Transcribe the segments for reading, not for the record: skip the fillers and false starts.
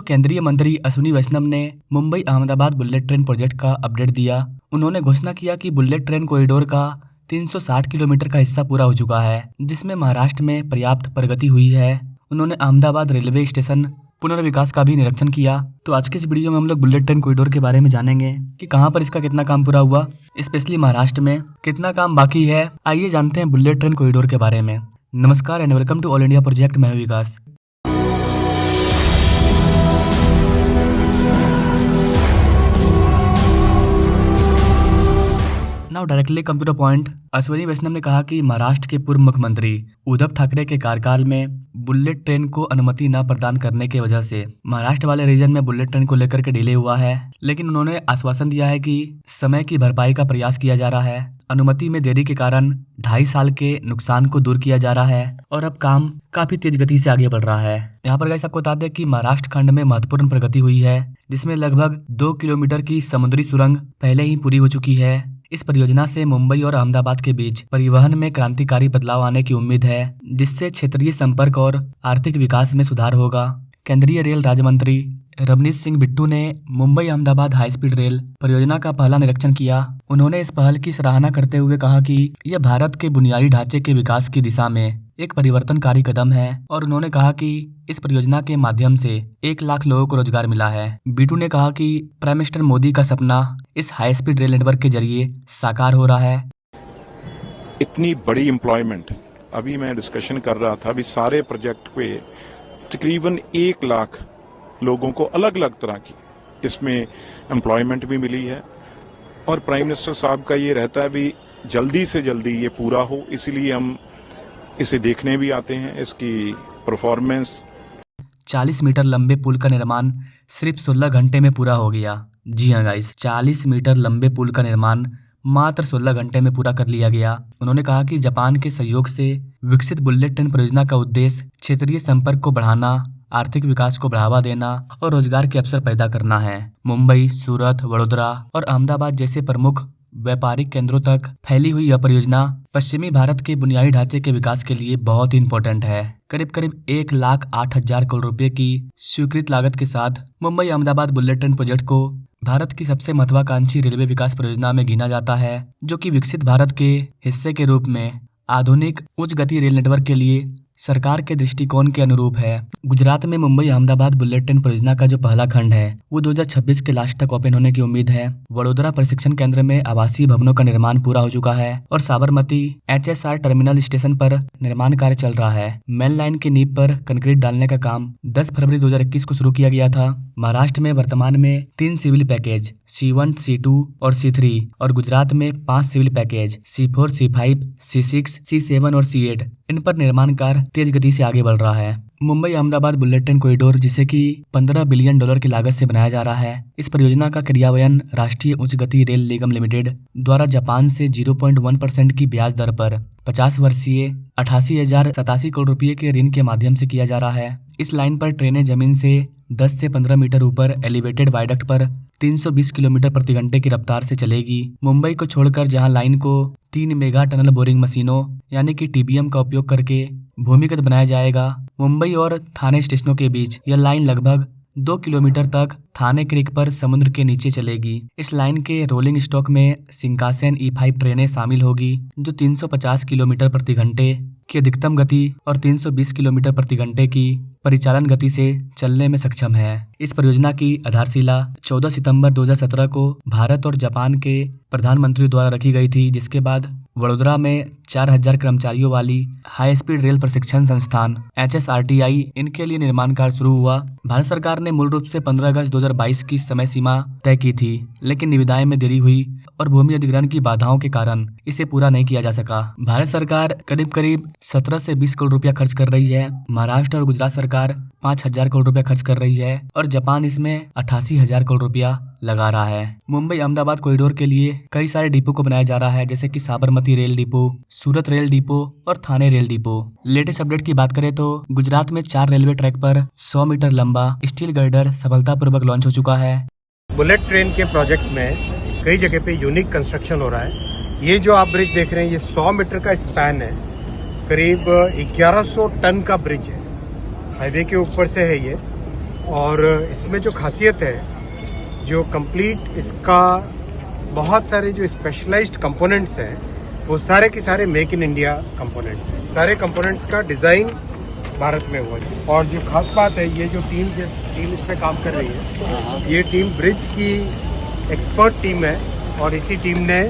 तो केंद्रीय मंत्री अश्विनी वैष्णव ने Mumbai Ahmedabad bullet train project का अपडेट दिया। उन्होंने घोषणा किया कि बुलेट ट्रेन कॉरिडोर का 360 किलोमीटर का हिस्सा पूरा हो चुका है, जिसमें महाराष्ट्र में पर्याप्त प्रगति हुई है। उन्होंने अहमदाबाद रेलवे स्टेशन पुनर्विकास का भी निरीक्षण किया। तो आज के इस वीडियो में हम लोग बुलेट ट्रेन कॉरिडोर के बारे में जानेंगे कि कहां पर इसका कितना काम पूरा हुआ, स्पेशली महाराष्ट्र में कितना काम बाकी है। आइए जानते हैं बुलेट ट्रेन कॉरिडोर के बारे में। नमस्कार and welcome to all India project. मैं हूं Vikas. Now directly come to the point. Ashwini Vaishnaw ने कहा कि महाराष्ट्र के पूर्व मुख्यमंत्री उद्धव ठाकरे के कार्यकाल में बुलेट ट्रेन को अनुमति न प्रदान करने की वजह से महाराष्ट्र वाले रीजन में बुलेट ट्रेन को लेकर के डिले हुआ है, लेकिन उन्होंने आश्वासन दिया है कि समय की भरपाई का प्रयास किया जा रहा है। अनुमति में देरी के कारण 2.5 साल के नुकसान को दूर किया जा रहा है और अब काम काफी तेज गति से आगे बढ़ रहा है। यहाँ पर गाइस आपको बता दें कि महाराष्ट्र खंड में महत्वपूर्ण प्रगति हुई है, जिसमें लगभग 2 किलोमीटर की समुद्री सुरंग पहले ही पूरी हो चुकी है। इस परियोजना से मुंबई और अहमदाबाद के बीच परिवहन में क्रांतिकारी बदलाव आने की उम्मीद है, जिससे क्षेत्रीय संपर्क और आर्थिक विकास में सुधार होगा। केंद्रीय रेल राज्य मंत्री रवनीत सिंह बिट्टू ने Mumbai Ahmedabad high speed rail परियोजना का पहला निरीक्षण किया। उन्होंने इस पहल की सराहना करते हुए कहा कि यह भारत के बुनियादी ढांचे के विकास की दिशा में एक परिवर्तनकारी कदम है और उन्होंने कहा कि इस परियोजना के माध्यम से 1 लाख लोगों को रोजगार मिला है। बिट्टू ने कहा कि प्राइम मिनिस्टर मोदी का सपना इस हाई स्पीड रेल नेटवर्क के जरिए साकार हो रहा है। इतनी बड़ी एम्प्लॉयमेंट, अभी मैं डिस्कशन कर रहा था, अभी सारे प्रोजेक्ट पे तकरीबन 1 लाख लोगों को अलग अलग तरह की इसमें एम्प्लॉयमेंट भी मिली है और प्राइम मिनिस्टर साहब का ये रहता है भी जल्दी से जल्दी ये पूरा हो, इसीलिए हम इसे देखने भी आते हैं, इसकी परफॉर्मेंस। 40 मीटर लंबे पुल का निर्माण सिर्फ 16 घंटे में पूरा हो गया। जी हाँ गाइस, 40 मीटर लंबे पुल का निर्माण मात्र 16 घंटे में पूरा कर लिया गया। उन्होंने कहा कि जापान के सहयोग से विकसित बुलेट ट्रेन परियोजना का उद्देश्य क्षेत्रीय संपर्क को बढ़ाना, आर्थिक विकास को बढ़ावा देना और रोजगार के अवसर पैदा करना है। मुंबई, सूरत, वडोदरा और अहमदाबाद जैसे प्रमुख व्यापारिक केंद्रों तक फैली हुई यह परियोजना पश्चिमी भारत के बुनियादी ढांचे के विकास के लिए बहुत ही इम्पोर्टेंट है। करीब करीब 1,08,000 करोड़ रुपए की स्वीकृत लागत के साथ Mumbai Ahmedabad bullet train project को भारत की सबसे महत्वाकांक्षी रेलवे विकास परियोजना में गिना जाता है, जो कि विकसित भारत के हिस्से के रूप में आधुनिक उच्च गति रेल नेटवर्क के लिए सरकार के दृष्टिकोण के अनुरूप है। गुजरात में मुंबई अहमदाबाद बुलेट ट्रेन परियोजना का जो पहला खंड है वो 2026 के लास्ट तक ओपन होने की उम्मीद है। वडोदरा प्रशिक्षण केंद्र में आवासीय भवनों का निर्माण पूरा हो चुका है और साबरमती HSR टर्मिनल स्टेशन पर निर्माण कार्य चल रहा है। मेन लाइन की नींव पर कंक्रीट डालने का काम 10 फरवरी 2021 को शुरू किया गया था। महाराष्ट्र में वर्तमान में 3 सिविल पैकेज C1, C2 और C3 और गुजरात में 5 civil package C4, C5, C6, C7 और C8, इन पर निर्माण कार्य तेज गति से आगे बढ़ रहा है। Mumbai Ahmedabad bullet train corridor, जिसे कि $15 बिलियन की लागत से बनाया जा रहा है, इस परियोजना का क्रियान्वयन राष्ट्रीय उच्च गति रेल निगम लिमिटेड द्वारा जापान से 0.1% की ब्याज दर पर 50 वर्षीय 88,087 करोड़ रुपए के ऋण के माध्यम से किया जा रहा है। इस लाइन पर ट्रेनें जमीन से 10 से 15 मीटर ऊपर एलिवेटेड वायडक्ट पर 320 किलोमीटर प्रति घंटे की रफ्तार से चलेगी। मुंबई को छोड़कर जहां लाइन को 3 मेगा टनल बोरिंग मशीनों यानी कि TBM का उपयोग करके भूमिगत बनाया जाएगा। मुंबई और थाने स्टेशनों के बीच यह लाइन लगभग 2 किलोमीटर तक थाने क्रीक पर समुद्र के नीचे चलेगी। इस लाइन के रोलिंग स्टॉक में शिंकानसेन E5 ट्रेनें शामिल होगी, जो 350 किलोमीटर प्रति घंटे की अधिकतम गति और 320 किलोमीटर प्रति घंटे की परिचालन गति से चलने में सक्षम है। इस परियोजना की आधारशिला 14 सितंबर 2017 को भारत और जापान के प्रधानमंत्री द्वारा रखी गई थी, जिसके बाद वडोदरा में 4,000 कर्मचारियों वाली हाई स्पीड रेल प्रशिक्षण संस्थान HSRTI इनके लिए निर्माण कार्य शुरू हुआ। भारत सरकार ने मूल रूप से 15 अगस्त 2022 की समय सीमा तय की थी, लेकिन निविदाएं में देरी हुई और भूमि अधिग्रहण की बाधाओं के कारण इसे पूरा नहीं किया जा सका। भारत सरकार करीब 17 से 20 करोड़ रुपया खर्च कर रही है। महाराष्ट्र और गुजरात सरकार 5,000 करोड़ रुपया खर्च कर रही है और जापान इसमें 88,000 करोड़ रुपया लगा रहा है। मुंबई अहमदाबाद कॉरिडोर के लिए कई सारे डिपो को बनाया जा रहा है, जैसे कि साबरमती रेल डिपो, सूरत रेल डिपो और थाने रेल डिपो। लेटेस्ट अपडेट की बात करें तो गुजरात में 4 रेलवे ट्रैक पर 100 मीटर लंबा स्टील गर्डर सफलतापूर्वक लॉन्च हो चुका है। बुलेट ट्रेन के प्रोजेक्ट में कई जगह पे यूनिक कंस्ट्रक्शन हो रहा है। ये जो आप ब्रिज देख रहे हैं, ये 100 मीटर का स्पैन है, करीब 1100 टन का ब्रिज है, हाईवे के ऊपर से है ये। और इसमें जो खासियत है, जो कंप्लीट इसका बहुत सारे जो स्पेशलाइज्ड कंपोनेंट्स हैं वो सारे के सारे मेक इन इंडिया कंपोनेंट्स हैं। सारे कंपोनेंट्स का डिज़ाइन भारत में हुआ है। और जो खास बात है, ये जो टीम इस पे काम कर रही है, ये टीम ब्रिज की एक्सपर्ट टीम है और इसी टीम ने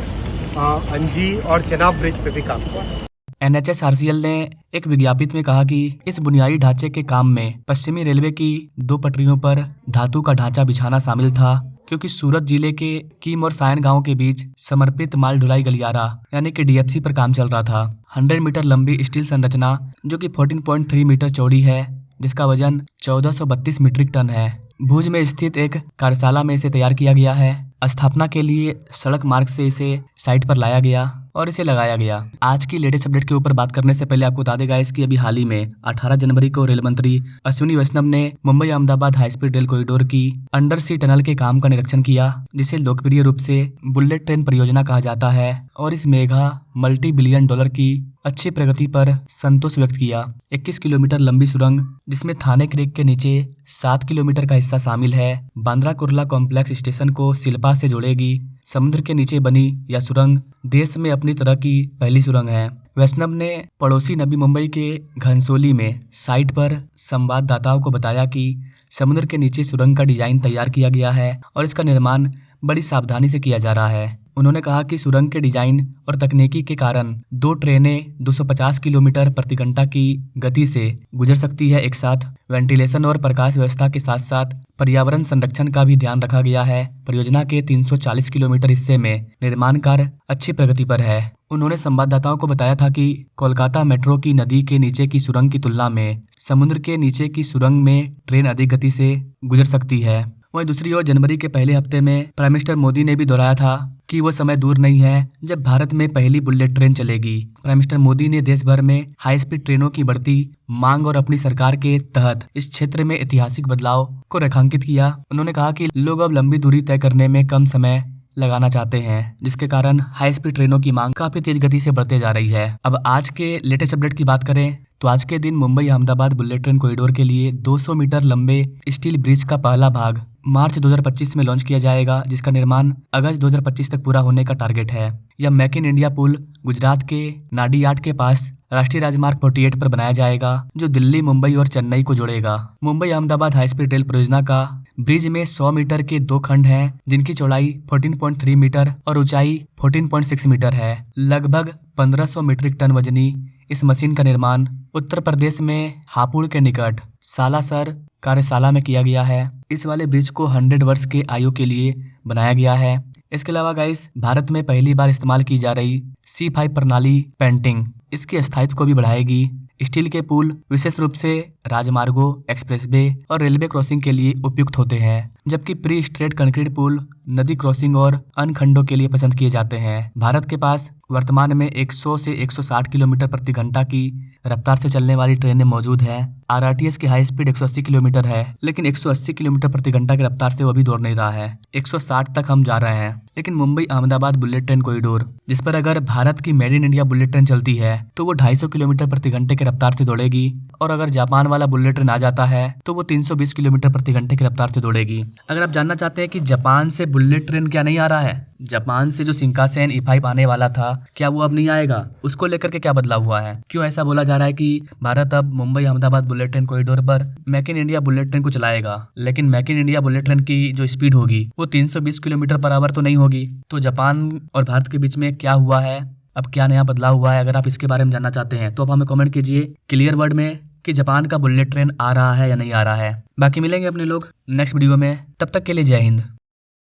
अंजी और चेनाब ब्रिज पे भी काम किया। NHSRCL ने एक विज्ञप्ति में कहा कि इस बुनियादी ढांचे के काम में पश्चिमी रेलवे की 2 पटरियों पर धातु का ढांचा बिछाना शामिल था, क्योंकि सूरत जिले के कीम और सायन गांव के बीच समर्पित माल ढुलाई गलियारा यानी कि DFC पर काम चल रहा था। 100 मीटर लंबी स्टील संरचना जो कि 14.3 मीटर चौड़ी है, जिसका वजन 1432 मीट्रिक टन है, भुज में स्थित एक कार्यशाला में इसे तैयार किया गया है। स्थापना के लिए सड़क मार्ग से इसे साइट पर लाया गया और इसे लगाया गया। आज की लेटेस्ट अपडेट के ऊपर बात करने से पहले आपको बता देगा इसकी अभी हाल ही में 18 जनवरी को रेल मंत्री अश्विनी वैष्णव ने Mumbai Ahmedabad high speed rail corridor की अंडर सी टनल के काम का निरीक्षण किया, जिसे लोकप्रिय रूप से बुलेट ट्रेन परियोजना कहा जाता है, और इस मेगा मल्टी बिलियन डॉलर की अच्छी प्रगति पर संतोष व्यक्त किया। 21 किलोमीटर लंबी सुरंग, जिसमें थाने क्रीक के नीचे 7 किलोमीटर का हिस्सा शामिल है, बांद्रा कुर्ला कॉम्प्लेक्स स्टेशन को शिल्पा से जोड़ेगी। समुद्र के नीचे बनी यह सुरंग देश में अपनी तरह की पहली सुरंग है। वैष्णव ने पड़ोसी नवी मुंबई के घनसोली में साइट पर संवाददाताओं को बताया कि समुद्र के नीचे सुरंग का डिजाइन तैयार किया गया है और इसका निर्माण बड़ी सावधानी से किया जा रहा है। उन्होंने कहा कि सुरंग के डिजाइन और तकनीकी के कारण 2 ट्रेनें 250 किलोमीटर प्रति घंटा की गति से गुजर सकती है एक साथ। वेंटिलेशन और प्रकाश व्यवस्था के साथ साथ पर्यावरण संरक्षण का भी ध्यान रखा गया है। परियोजना के 340 किलोमीटर हिस्से में निर्माण कार्य अच्छी प्रगति पर है। उन्होंने संवाददाताओं को बताया था कि कोलकाता मेट्रो की नदी के नीचे की सुरंग की तुलना में समुद्र के नीचे की सुरंग में ट्रेन अधिक गति से गुजर सकती है। वहीं दूसरी ओर जनवरी के पहले हफ्ते में प्राइम मिनिस्टर मोदी ने भी दोहराया था कि वो समय दूर नहीं है जब भारत में पहली बुलेट ट्रेन चलेगी। प्राइम मिनिस्टर मोदी ने देश भर में हाई स्पीड ट्रेनों की बढ़ती मांग और अपनी सरकार के तहत इस क्षेत्र में ऐतिहासिक बदलाव को रेखांकित किया। उन्होंने कहा कि लोग अब लंबी दूरी तय करने में कम समय लगाना चाहते हैं, जिसके कारण हाई स्पीड ट्रेनों की मांग काफी तेज गति से बढ़ते जा रही है। अब आज के लेटेस्ट अपडेट की बात करें तो आज के दिन Mumbai Ahmedabad bullet train corridor के लिए 200 मीटर लंबे स्टील ब्रिज का पहला भाग मार्च 2025 में लॉन्च किया जाएगा, जिसका निर्माण अगस्त 2025 तक पूरा होने का टारगेट है। यह मेक इन इंडिया पुल गुजरात के नाडियाड के पास राष्ट्रीय राजमार्ग 48 पर बनाया जाएगा, जो दिल्ली, मुंबई और चेन्नई को जोड़ेगा। Mumbai Ahmedabad high speed rail परियोजना का ब्रिज में 100 मीटर के 2 खंड हैं, जिनकी चौड़ाई 14.3 मीटर और ऊंचाई 14.6 मीटर है। लगभग 1500 मीट्रिक टन वजनी इस मशीन का निर्माण उत्तर प्रदेश में हापुड़ के निकट सालासर कार्यशाला में किया गया है। इस वाले ब्रिज को 100 वर्ष के आयु के लिए बनाया गया है। इसके अलावा गाइस, भारत में पहली बार इस्तेमाल की जा रही C5 प्रणाली पेंटिंग इसके स्थायित्व को भी बढ़ाएगी। स्टील के पुल विशेष रूप से राजमार्गों, एक्सप्रेसवे और रेलवे क्रॉसिंग के लिए उपयुक्त होते हैं, जबकि प्री स्ट्रेट कंक्रीट पुल नदी क्रॉसिंग और अन्य खंडों के लिए पसंद किए जाते हैं। भारत के पास वर्तमान में 100 से 160 किलोमीटर प्रति घंटा की रफ्तार से चलने वाली ट्रेनें मौजूद हैं। RRTS की हाई स्पीड 180 किलोमीटर है, लेकिन 180 किलोमीटर प्रति घंटा की रफ्तार से वो अभी दौड़ नहीं रहा है। 160 तक हम जा रहे हैं। लेकिन Mumbai Ahmedabad bullet train corridor, जिस पर अगर भारत की made in India bullet train चलती है तो वो 250 किलोमीटर प्रति घंटे की रफ्तार से दौड़ेगी, और अगर जापान वाला बुलेट ट्रेन आ जाता है तो वो 320 किलोमीटर प्रति घंटे की रफ्तार से दौड़ेगी। अगर आप जानना चाहते हैं कि जापान से बुलेट ट्रेन क्या नहीं आ रहा है, जापान से जो शिंकानसेन E5 आने वाला था, क्या वो अब नहीं आएगा, उसको लेकर के क्या बदलाव हुआ है, क्यों ऐसा बोला जा रहा है कि भारत अब Mumbai Ahmedabad bullet train corridor पर make in India bullet train को चलाएगा, लेकिन make in India bullet train की जो स्पीड होगी वो 320 किलोमीटर पर आवर तो नहीं होगी। तो जापान और भारत के बीच में क्या हुआ है, अब क्या नया बदलाव हुआ है, अगर आप इसके बारे में जानना चाहते हैं तो आप हमें कमेंट कीजिए क्लियर वर्ड में कि जापान का बुलेट ट्रेन आ रहा है या नहीं आ रहा है। बाकी मिलेंगे अपने लोग नेक्स्ट वीडियो में, तब तक के लिए जय हिंद।